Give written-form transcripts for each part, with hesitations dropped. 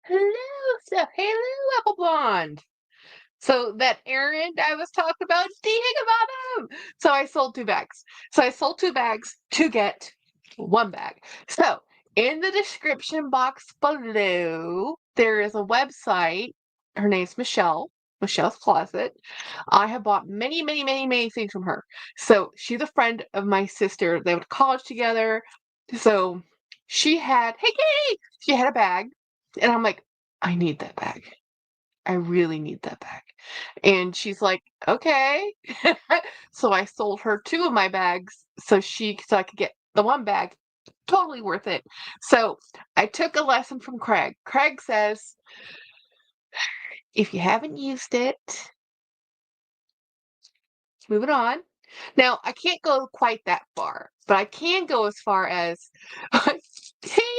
Hello, hello, Apple Blonde. So that errand I was talking about, dang about them. So I sold 2 bags. So I sold 2 bags to get 1 bag. So in the description box below, there is a website. Her name's Michelle. Michelle's Closet. I have bought many, many, many, many things from her. So she's a friend of my sister. They went to college together. So she had, hey Katie, she had a bag. And I'm like, I need that bag. I really need that bag. And she's like, okay. So I sold her 2 of my bags so I could get the 1 bag. Totally worth it. So I took a lesson from Craig. Craig says, if you haven't used it, move it on. Now, I can't go quite that far, but I can go as far as, hey,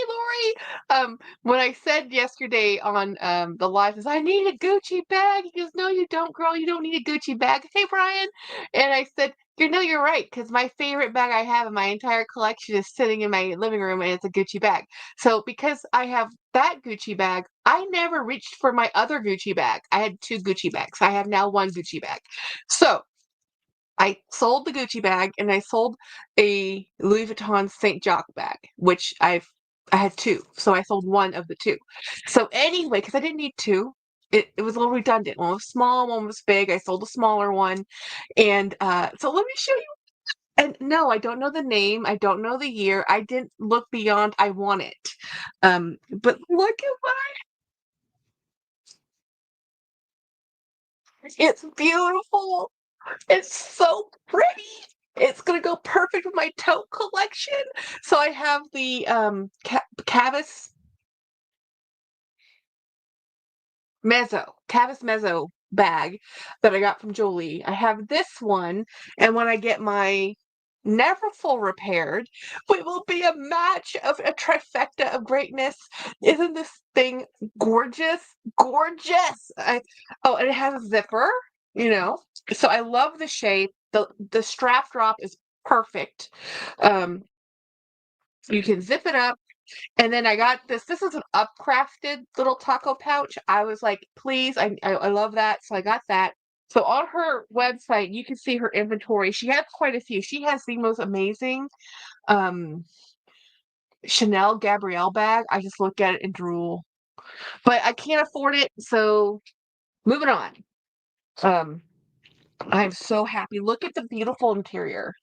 Lori, when I said yesterday on the live, is I need a Gucci bag. He goes, no, you don't, girl. You don't need a Gucci bag. Hey, Brian. And I said, you're right, because my favorite bag I have in my entire collection is sitting in my living room, and it's a Gucci bag. So because I have that Gucci bag, I never reached for my other Gucci bag. I had 2 Gucci bags. I have now 1 Gucci bag. So I sold the Gucci bag and I sold a Louis Vuitton St. Jacques bag, which I had 2, so I sold 1 of the 2. So anyway, because I didn't need 2, it was a little redundant. One was small, one was big. I sold a smaller one, and so let me show you. And no, I don't know the name. I don't know the year. I didn't look beyond. I want it. But look at what it's beautiful. It's so pretty. It's gonna go perfect with my tote collection. So I have the Cavis Mezzo bag that I got from Jolie. I have this one, and when I get my Neverfull repaired, we will be a match of a trifecta of greatness. Isn't this thing gorgeous? Gorgeous. And it has a zipper, you know. So I love the shape. The strap drop is perfect. Um, you can zip it up. And then I got this. This is an upcrafted little taco pouch. I was like, please, I love that. So I got that. So on her website, you can see her inventory. She has quite a few. She has the most amazing um, Chanel Gabrielle bag. I just look at it and drool. But I can't afford it, so moving on. Um, I'm so happy. Look at the beautiful interior.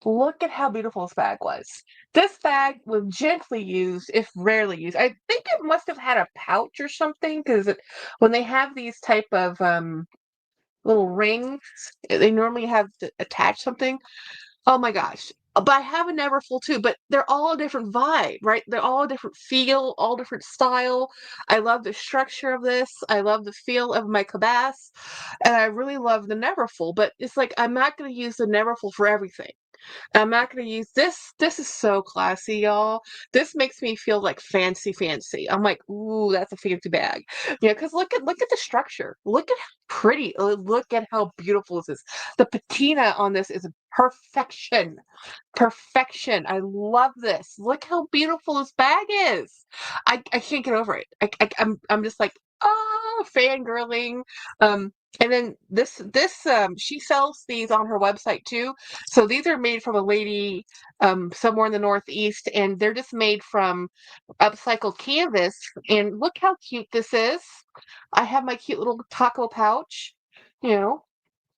Look at how beautiful this bag was. This bag was gently used, if rarely used. I think it must have had a pouch or something, because when they have these type of little rings, they normally have to attach something. Oh my gosh. But I have a Neverfull too, but they're all a different vibe, right? They're all a different feel, all different style. I love the structure of this. I love the feel of my cabas. And I really love the Neverfull, but it's like I'm not going to use the Neverfull for everything. I'm not gonna use this. This is so classy, y'all. This makes me feel like fancy, fancy. I'm like, ooh, that's a fancy bag. Yeah, because look at the structure. Look at how pretty. Look at how beautiful this is. The patina on this is perfection. Perfection. I love this. Look how beautiful this bag is. I can't get over it. I'm just like, oh, fangirling. And then this she sells these on her website too. So these are made from a lady somewhere in the Northeast, and they're just made from upcycled canvas. And look how cute this is. I have my cute little taco pouch. You know,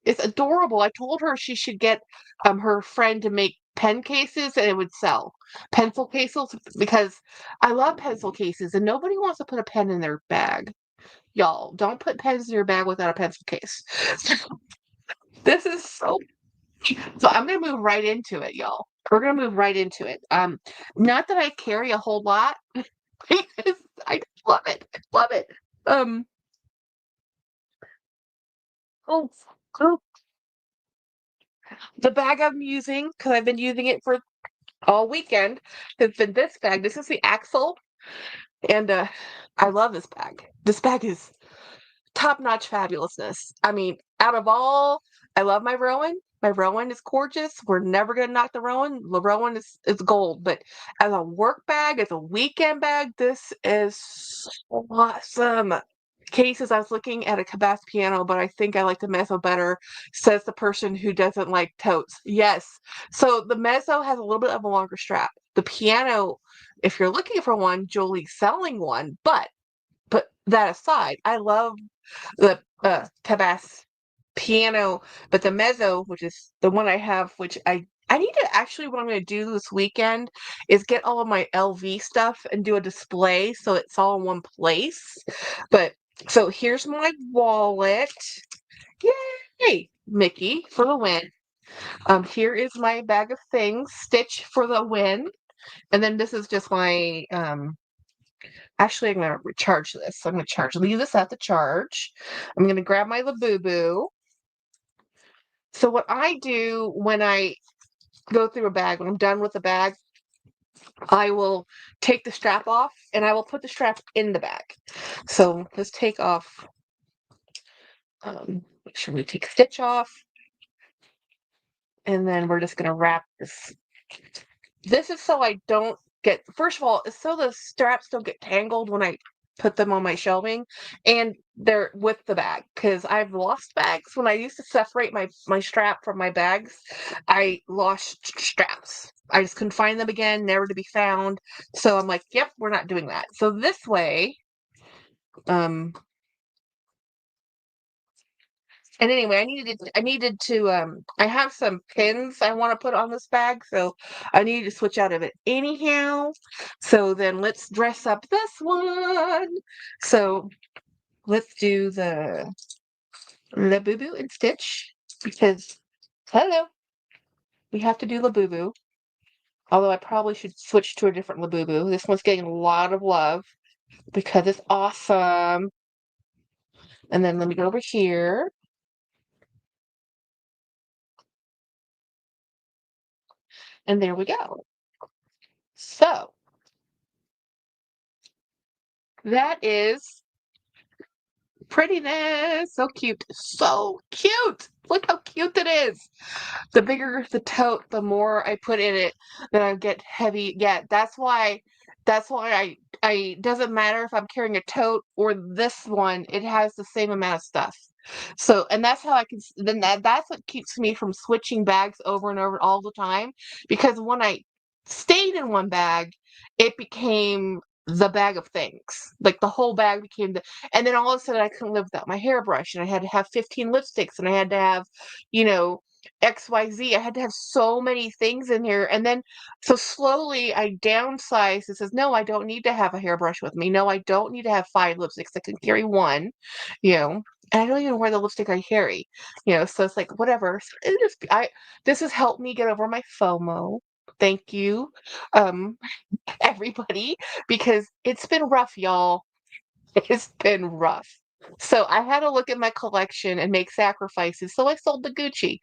it's adorable. I told her she should get her friend to make pen cases and it would sell. Pencil cases, because I love pencil cases and nobody wants to put a pen in their bag. Y'all, don't put pens in your bag without a pencil case. This is so I'm gonna move right into it, y'all. We're gonna move right into it. Not that I carry a whole lot because I love it. I love it. Um oh, oh, the bag I'm using, because I've been using it for all weekend, has been this bag. This is the Axel, and I love this bag. This bag is top-notch fabulousness. I mean, out of all, I love my Rowan. My Rowan is gorgeous. We're never gonna knock the Rowan. The Rowan is gold, but as a work bag, as a weekend bag, this is so awesome. Katie says I was looking at a Cabas piano, but I think I like the mezzo better, says the person who doesn't like totes. Yes. So the mezzo has a little bit of a longer strap. The piano, if you're looking for one, Jolie's selling one, but put that aside, I love the Cabas piano, but the mezzo, which is the one I have, which I need to actually, what I'm going to do this weekend is get all of my LV stuff and do a display so it's all in one place. But so here's my wallet. Yay! Mickey for the win. Here is my bag of things. Stitch for the win. And then this is just my actually, I'm going to recharge this. So I'm going to leave this at the charge. I'm going to grab my Labubu. So what I do when I go through a bag, when I'm done with the bag, I will take the strap off and I will put the strap in the bag. So let's take off, make sure we take a stitch off. And then we're just going to wrap this. This is so I don't get, first of all, it's so the straps don't get tangled when I put them on my shelving, and they're with the bag, because I've lost bags. When I used to separate my strap from my bags, I lost straps. I just couldn't find them again, never to be found. So I'm like, yep, we're not doing that. So this way, and anyway, I have some pins I want to put on this bag, so I needed to switch out of it anyhow. So then let's dress up this one. So let's do the Labubu and Stitch, because, hello, we have to do Labubu. Although I probably should switch to a different Labubu. This one's getting a lot of love because it's awesome. And then let me go over here. And there we go. So that is prettiness. So cute. So cute. Look how cute it is. The bigger the tote, the more I put in it, then I get heavy. Yeah, that's why I doesn't matter if I'm carrying a tote or this one, it has the same amount of stuff. So, and that's how I can, then that's what keeps me from switching bags over and over all the time, because when I stayed in one bag, it became the bag of things. Like the whole bag became and then all of a sudden I couldn't live without my hairbrush, and I had to have 15 lipsticks, and I had to have, you know, XYZ. I had to have so many things in here. And then, so slowly I downsized. It says, no, I don't need to have a hairbrush with me. No, I don't need to have 5 lipsticks. I can carry one, you know. And I don't even wear the lipstick I carry, you know. So it's like, whatever. So this has helped me get over my FOMO. Thank you, um, everybody, because it's been rough, y'all. It's been rough. So I had to look at my collection and make sacrifices. So I sold the Gucci.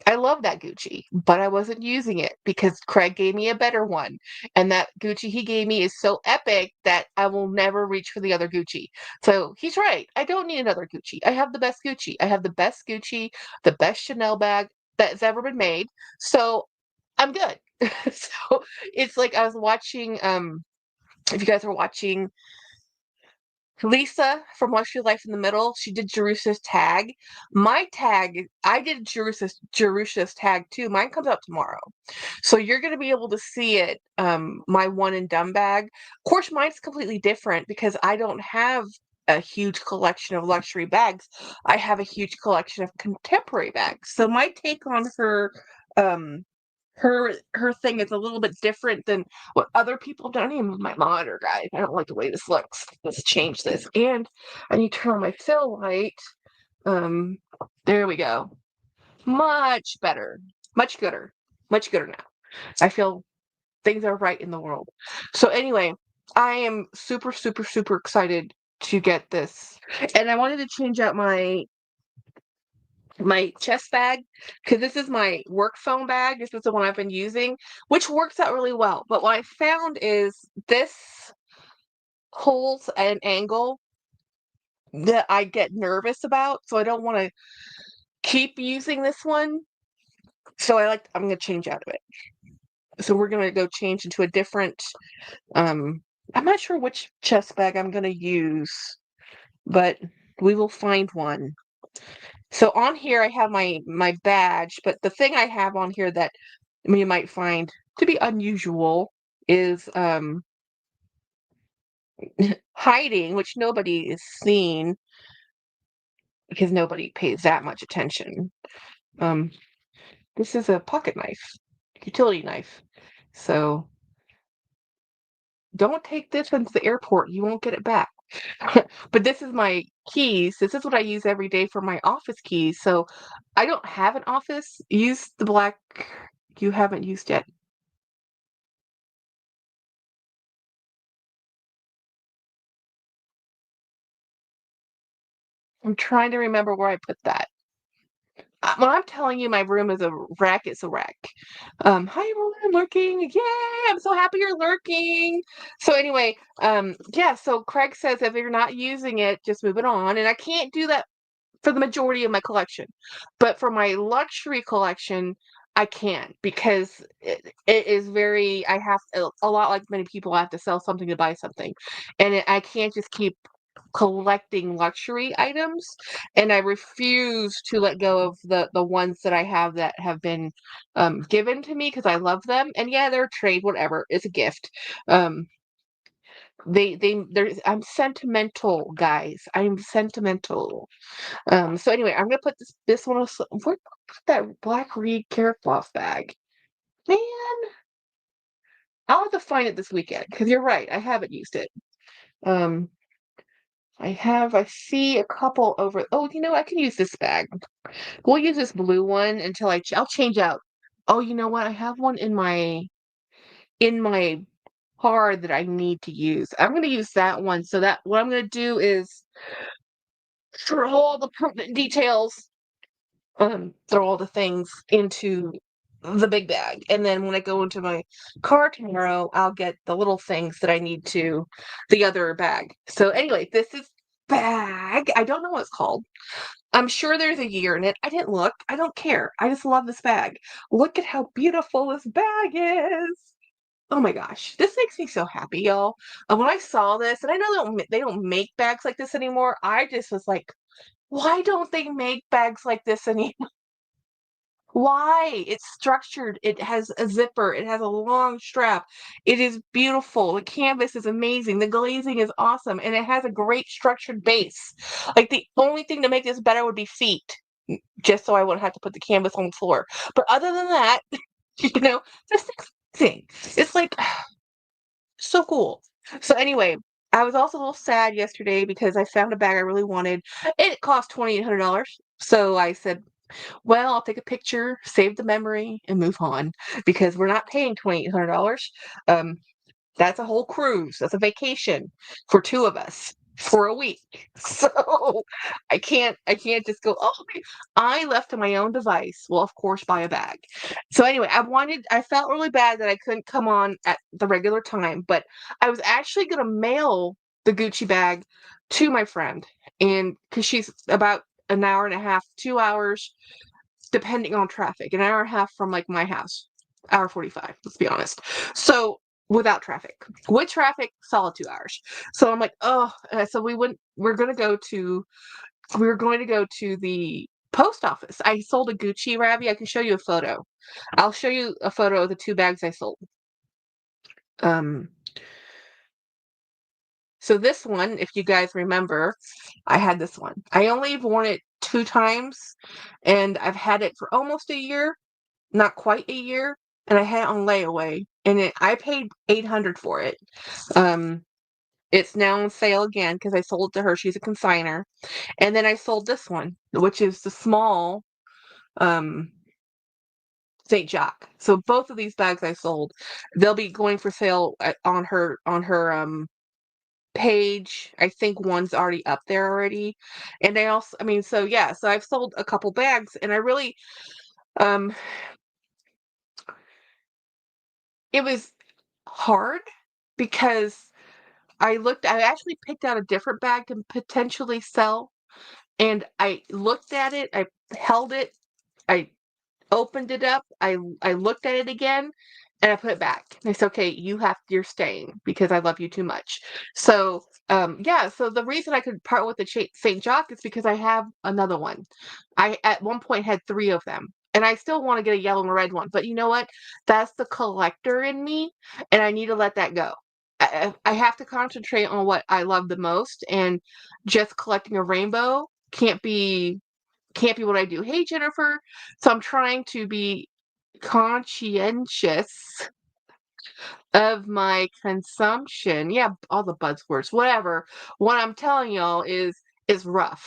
I love that Gucci, but I wasn't using it because Craig gave me a better one. And that Gucci he gave me is so epic that I will never reach for the other Gucci. So he's right. I don't need another Gucci. I have the best Gucci. I have the best Gucci, the best Chanel bag that's ever been made. So I'm good. So it's like I was watching, if you guys are watching Lisa from Watch Your Life in the Middle, she did Jerusha's tag. My tag, I did Jerusha's tag too. Mine comes out tomorrow. So you're going to be able to see it, my one and done bag. Of course, mine's completely different because I don't have a huge collection of luxury bags. I have a huge collection of contemporary bags. So my take on um, her thing is a little bit different than what other people have done. I need to move my monitor, guys. I don't like the way this looks. Let's change this. And I need to turn on my fill light. There we go. Much better. Much gooder. Much gooder now. I feel things are right in the world. So anyway, I am super, super, super excited to get this. And I wanted to change out my chest bag, because this is my work phone bag. This is the one I've been using, which works out really well. But what I found is this holds at an angle that I get nervous about, so I don't want to keep using this one. So I'm gonna change out of it. So we're gonna go change into a different, um, I'm not sure which chest bag I'm gonna use, but we will find one. So on here I have my badge, but the thing I have on here that you might find to be unusual is hiding, which nobody is seeing because nobody pays that much attention. Um, this is a pocket knife, utility knife. So don't take this into the airport. You won't get it back. But this is my keys. This is what I use every day for my office keys. So I don't have an office. Use the black you haven't used yet. I'm trying to remember where I put that. When I'm telling you my room is a wreck, it's a wreck. Hi everyone lurking. Yay! I'm so happy you're lurking. So anyway, yeah, so Craig says if you're not using it, just move it on. And I can't do that for the majority of my collection. But for my luxury collection, I can because it is very, I have a lot like many people, I have to sell something to buy something. And I can't just keep collecting luxury items, and I refuse to let go of the ones that I have that have been given to me because I love them. And yeah, they're a trade, whatever. It's a gift. Um, there's I'm sentimental, guys. I'm sentimental. So anyway, I'm gonna put this one. Where that black Reed Care Cloth bag? Man, I'll have to find it this weekend because you're right. I haven't used it. Um, I see a couple over. Oh, I can use this bag. We'll use this blue one until I'll change out. Oh, you know what? I have one in my car that I need to use. I'm gonna use that one. So that what I'm gonna do is throw all the pertinent details, throw all the things into the big bag, and then when I go into my car tomorrow, I'll get the little things that I need to the other bag. So anyway, this is bag. I don't know what it's called. I'm sure there's a year in it. I didn't look. I don't care. I just love this bag. Look at how beautiful this bag is. Oh my gosh, this makes me so happy, y'all. When I saw this, and I know they don't make bags like this anymore. I just was like, why don't they make bags like this anymore? Why? It's structured. It has a zipper. It has a long strap. It is beautiful. The canvas is amazing. The glazing is awesome. And it has a great structured base. Like the only thing to make this better would be feet, just so I wouldn't have to put the canvas on the floor. But other than that, this thing's amazing. It's like so cool. So anyway, I was also a little sad yesterday because I found a bag I really wanted. It cost $2,800. So I said, well, I'll take a picture, save the memory, and move on because we're not paying $2,800. Um, that's a whole cruise. That's a vacation for two of us for a week. So I can't just go, oh, okay. I left to my own device. Well, of course, buy a bag. So anyway, I felt really bad that I couldn't come on at the regular time, but I was actually gonna mail the Gucci bag to my friend, and because she's about an hour and a half, 2 hours, depending on traffic, an hour and a half from like my house, hour 45, let's be honest. So without traffic, with traffic, solid 2 hours. So I'm like, oh, so we were going to go to the post office. I sold a Gucci Ravi. I can show you a photo. I'll show you a photo of the two bags I sold. Um, so this one, if you guys remember, I had this one. I only worn it 2 times, and I've had it for almost a year, not quite a year, and I had it on layaway, and I paid $800 for it. Um, it's now on sale again because I sold it to her. She's a consigner, and then I sold this one, which is the small um St. Jacques. So both of these bags I sold. They'll be going for sale on her page. I think one's already up there already. And I also, I mean, so yeah, so I've sold a couple bags, and I really um it was hard because I actually picked out a different bag to potentially sell, and I looked at it, I held it, I opened it up, I looked at it again, and I put it back. And I said, "Okay, you're staying because I love you too much." So, yeah, so the reason I could part with the St. Jock is because I have another one. I at one point had 3 of them, and I still wanna get a yellow and a red one, but you know what? That's the collector in me, and I need to let that go. I have to concentrate on what I love the most, and just collecting a rainbow can't be what I do. "Hey, Jennifer." So I'm trying to be conscientious of my consumption. Yeah, all the buzzwords, whatever. What I'm telling y'all is rough.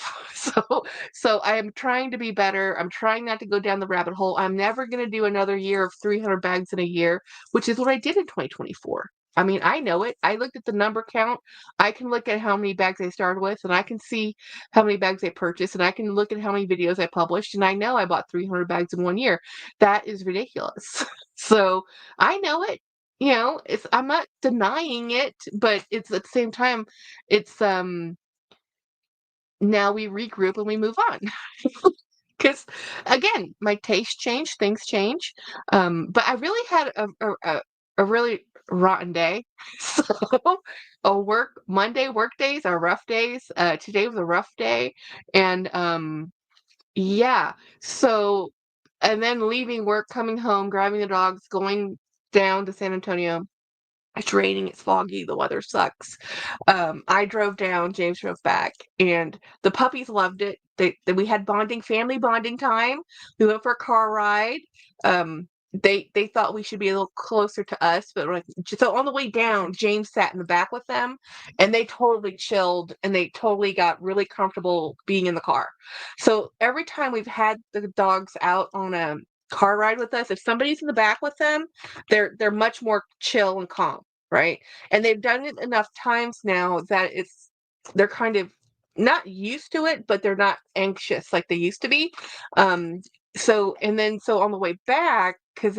So I am trying to be better. I'm trying not to go down the rabbit hole. I'm never going to do another year of 300 bags in a year, which is what I did in 2024. I mean, I know it. I looked at the number count. I can look at how many bags I started with, and I can see how many bags I purchased, and I can look at how many videos I published, and I know I bought 300 bags in one year. That is ridiculous. So I know it. It's I'm not denying it, but it's at the same time, it's now we regroup and we move on. Because again, my taste change, things change. But I really had a really rotten day. So Monday work days are rough days. Today was a rough day. And yeah. So and then leaving work, coming home, grabbing the dogs, going down to San Antonio. It's raining, it's foggy, the weather sucks. I drove down, James drove back, and the puppies loved it. We had family bonding time. We went for a car ride. They thought we should be a little closer to us, but like so on the way down, James sat in the back with them, and they totally chilled and they totally got really comfortable being in the car. So every time we've had the dogs out on a car ride with us, if somebody's in the back with them, they're much more chill and calm, right? And they've done it enough times now that they're kind of not used to it, but they're not anxious like they used to be. Um, so on the way back, because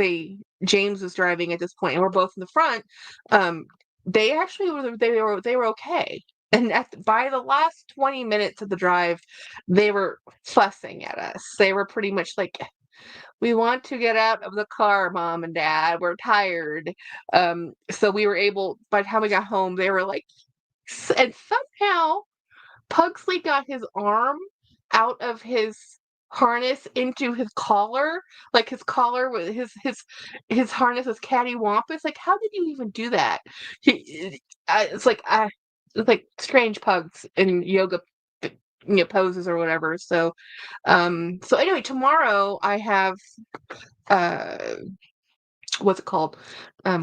James was driving at this point, and we're both in the front, um, they actually were okay. And by the last 20 minutes of the drive, they were fussing at us. They were pretty much like, "We want to get out of the car, mom and dad. We're tired." So we were able, by the time we got home, they were like, and somehow Pugsley got his arm out of his harness into his collar. Like his collar with his harness was cattywampus. Like, how did you even do that? It's like it's like strange pugs in yoga poses or whatever. So anyway, tomorrow I have uh what's it called?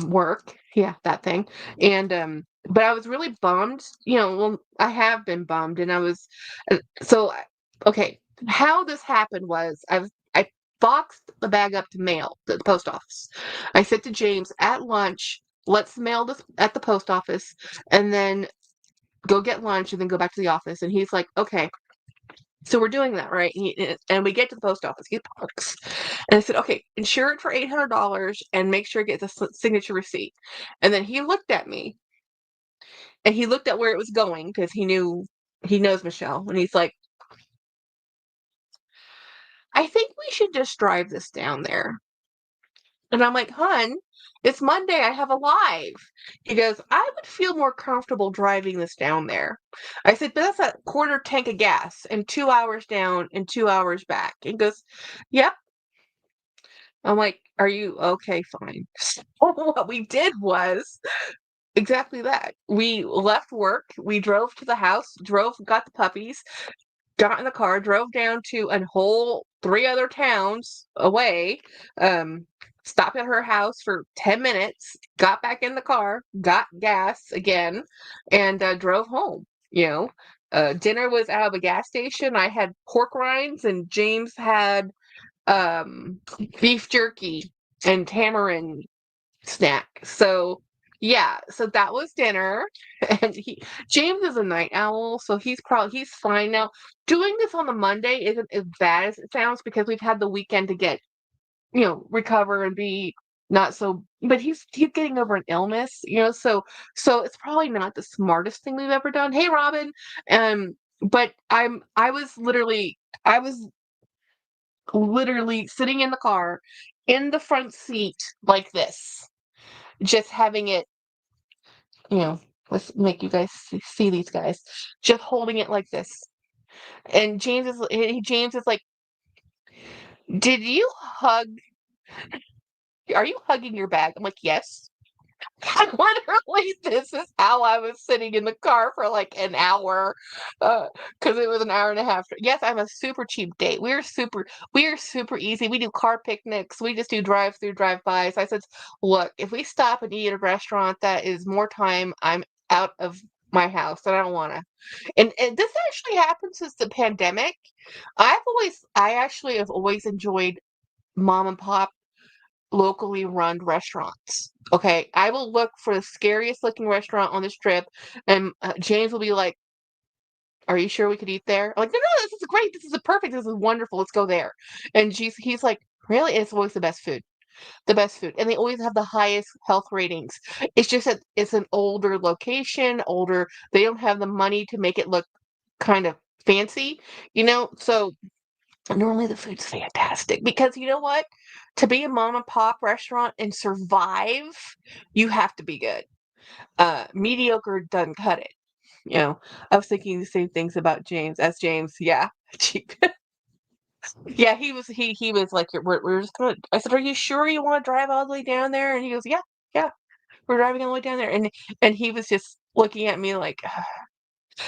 Work. Yeah, that thing. And but I was really bummed. Well, I have been bummed, and I was so okay. How this happened was I boxed the bag up to mail to the post office. I said to James at lunch, "Let's mail this at the post office, and then go get lunch, and then go back to the office." And he's like, "Okay." So we're doing that, right? And we get to the post office. He parks. And I said, "Okay, insure it for $800 and make sure it gets a signature receipt." And then he looked at me and he looked at where it was going because he knows Michelle. And he's like, "I think we should just drive this down there." And I'm like, "Hun, it's Monday. I have a live." He goes, "I would feel more comfortable driving this down there." I said, "But that's a quarter tank of gas and 2 hours down and 2 hours back." And he goes, "Yep." I'm like, "Are you okay? Fine." So what we did was exactly that. We left work, we drove to the house, got the puppies, got in the car, drove down to a whole 3 other towns away, um, stopped at her house for 10 minutes, got back in the car, got gas again, and drove home. Dinner was out of a gas station. I had pork rinds, and James had um, beef jerky and tamarind snack. So yeah, so that was dinner. And James is a night owl, so he's fine now. Doing this on the Monday isn't as bad as it sounds because we've had the weekend to get, recover and be not so, but he's getting over an illness, so it's probably not the smartest thing we've ever done. Hey Robin. But I was literally I was literally sitting in the car, in the front seat like this, just having it, you know, let's make you guys see these guys, just holding it like this. And James is like, "Did you hug? Are you hugging your bag?" I'm like, "Yes." Literally, this is how I was sitting in the car for like an hour, because it was an hour and a half. Yes, I'm a super cheap date. We are super easy. We do car picnics. We just do drive-through, drive-bys. I said, look, if we stop and eat at a restaurant, that is more time I'm out of my house, and I don't want to. And this actually happened since the pandemic. I actually have always enjoyed mom and pop locally run restaurants. Okay, I will look for the scariest looking restaurant on the strip, and James will be like, "Are you sure we could eat there?" I'm like, "No, no, this is great. This is perfect. This is wonderful. Let's go there." And he's like, "Really?" And it's always the best food, and they always have the highest health ratings. It's just that it's an older location, older. They don't have the money to make it look kind of fancy, So normally the food's fantastic because you know what? To be a mom and pop restaurant and survive, you have to be good. Mediocre doesn't cut it. I was thinking the same things about James. As James, yeah, cheap. Yeah, he was like, we're just gonna. I said, "Are you sure you want to drive all the way down there?" And he goes, "Yeah, yeah, we're driving all the way down there." And he was just looking at me like,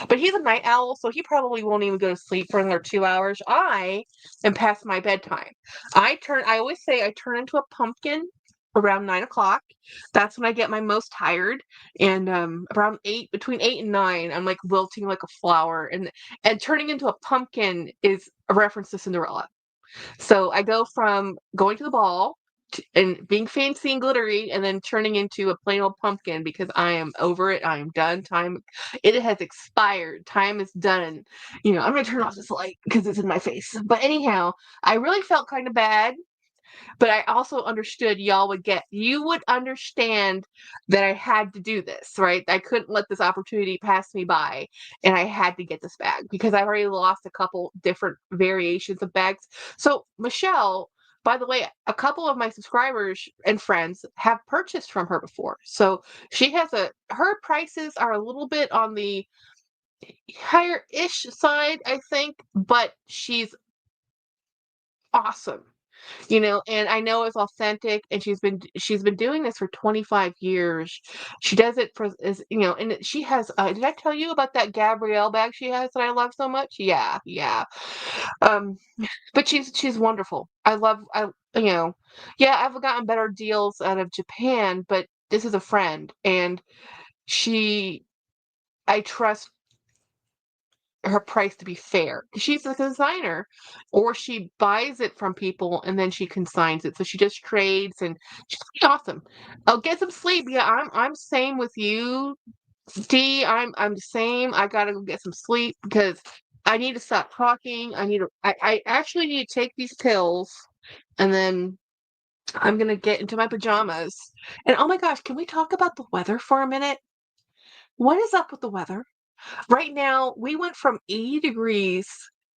but he's a night owl, so he probably won't even go to sleep for another 2 hours. I am past my bedtime. I always say I turn into a pumpkin around 9 o'clock. That's when I get my most tired. And around between 8 and 9, I'm like wilting like a flower. And turning into a pumpkin is a reference to Cinderella. So I go from going to the ball and being fancy and glittery and then turning into a plain old pumpkin because I am over it. I am done. It has expired. Time is done. I'm going to turn off this light because it's in my face. But anyhow, I really felt kind of bad. But I also understood you would understand that I had to do this, right? I couldn't let this opportunity pass me by, and I had to get this bag because I've already lost a couple different variations of bags. So, Michelle, by the way, a couple of my subscribers and friends have purchased from her before. So, her prices are a little bit on the higher-ish side, I think, but she's awesome. And I know it's authentic, and she's been doing this for 25 years. She does it and she has, did I tell you about that Gabrielle bag she has that I love so much? Yeah, yeah. Um, but she's wonderful. Yeah, I've gotten better deals out of Japan, but this is a friend, and she, I trust her price to be fair. She's a consigner, or she buys it from people and then she consigns it. So she just trades, and she's pretty awesome. I'll get some sleep. Yeah, I'm same with you, Dee. I'm the same. I gotta go get some sleep because I need to stop talking. I actually need to take these pills, and then I'm gonna get into my pajamas. And oh my gosh, can we talk about the weather for a minute? What is up with the weather? Right now, we went from 80 degrees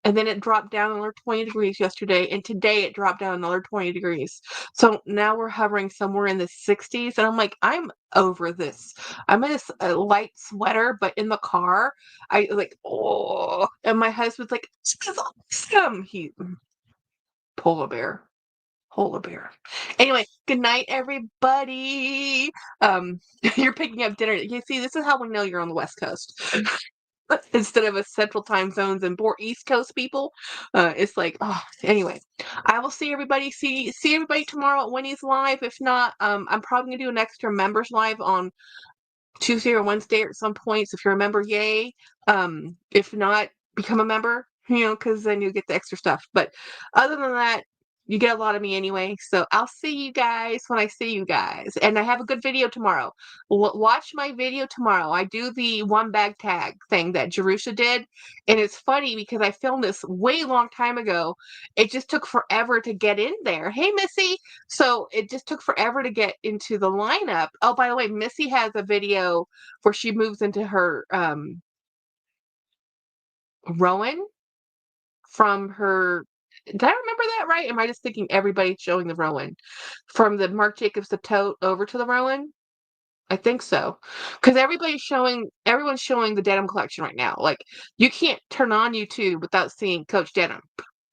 and then it dropped down another 20 degrees yesterday, and today it dropped down another 20 degrees. So now we're hovering somewhere in the 60s, and I'm like, I'm over this. I'm in a light sweater, but in the car, I like, oh, and my husband's like, "This is awesome." Polar bear. Polar bear. Anyway, good night, everybody. You're picking up dinner. You see, this is how we know you're on the West Coast. Instead of a central time zones and poor East Coast people. It's like, oh, anyway. I will see everybody. See everybody tomorrow at Winnie's Live. If not, I'm probably gonna do an extra members live on Tuesday or Wednesday at some point. So if you're a member, yay. If not, become a member, because then you get the extra stuff. But other than that, you get a lot of me anyway. So I'll see you guys when I see you guys. And I have a good video tomorrow. Watch my video tomorrow. I do the one bag tag thing that Jerusha did. And it's funny because I filmed this way long time ago. It just took forever to get in there. Hey, Missy. So it just took forever to get into the lineup. Oh, by the way, Missy has a video where she moves into her Rowan from her Did I remember that right? Am I just thinking everybody's showing the Rowan? From the Marc Jacobs the tote over to the Rowan? I think so. Because everyone's showing the denim collection right now. Like, you can't turn on YouTube without seeing Coach Denim.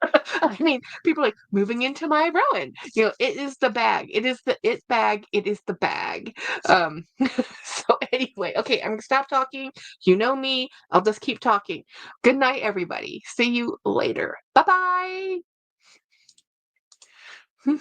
I mean, people are like, moving into my Rowan. It is the bag. It is the it bag. It is the bag. So anyway, okay, I'm gonna stop talking. You know me. I'll just keep talking. Good night, everybody. See you later. Bye bye.